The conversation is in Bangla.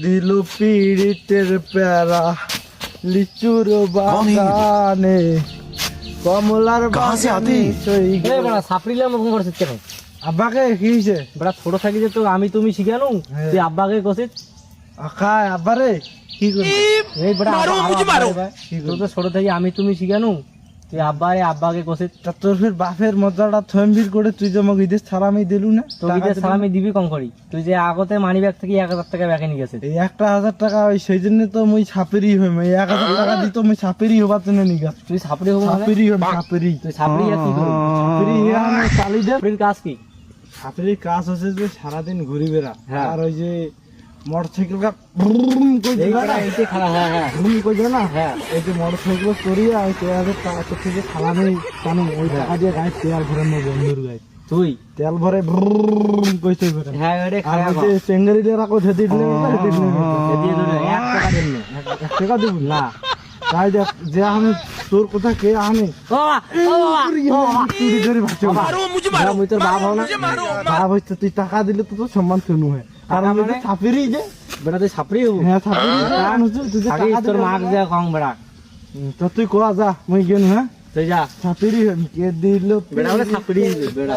দিল পীড়িতের প্যারা লিচুর বাগানে কমলার বাগানে সাপড়িলে মতন করছিস কেন? আব্বাকে কি হয়েছে? বেটা ছোট থাকি যে তো আমি তুমি শিখানো তুই আব্বাকে কছিস আখায় আব্বারে কি করবি? এই বেটা তুই তো ছোট থাকি আমি তুমি শিখানো তুই আব্বাকে কছিস। তা তোর ফের বাপের মজাটা থম্বির করে তুই যে আমাকে ঈদের সালামি দিলু না? তোকে যে সালামি দিবি কম করি তুই যে আগতে মানি ব্যাগ থেকে 1000 টাকা ব্যাগে নিয়ে গেছিস। এই 1000 টাকা ওই সেই জন্য তো মুই ছাপেরি হই মই 1000 টাকা দিত মুই ছাপেরি হবার জন্য নিগা। তুই সাপড়ি হবো মানে? ছাপেরি হই ছাপেরি। তুই সাপড়ি আর কি করবি? ছাপেরি আমি চালি দে। সাপড়ির কাজ কি? ছাপেরির কাজ হচ্ছে যে সারাদিন ঘুরি বেড়া হ্যাঁ। আর ওই যে মোটরসাইকেল কা ব্রুম কই এই দিলা বেটা না? এইতে খারাপ হ্যাঁ হ্যাঁ ব্রুম কই দিলা না? হ্যাঁ। এই যে মোটরসাইকেল করিয়া ওই 1000 টাকা থেকে সালামি টানো ওই টাকা দিয়ে গায়ে তেল ভরে নেব বন্ধুর গায়ে তুই তেল ভরে ব্রুম কইতে করে। হ্যাঁ রে আর খারাপ ওই যে চেঙ্গারিটা রাখো সেদিন দিলে দিয়ে দিলে 1 টাকা দিন না 1 টাকা দেব না তাই দেখ যে আমি তোর কথা কে আমি ও বাবা চুরি করে ভাসে মুই তোর বাপ হও না বাপ হইতে তুই টাকা দিলে তো তোর সম্মান কেন হয় কারণ আমি তো ছাপেরি যে বেটা তুই সাপড়ি হবো হ্যাঁ ছাপেরি কারণ হচ্ছে তুই যে থাকিস টাকা তোর দিলে মাক যা কম বেটা তো তুই কোয়া যা মই গেন হ্যাঁ তুই যা ছাপেরি হই কে দিল বেটা বলে সাপড়ি বেটা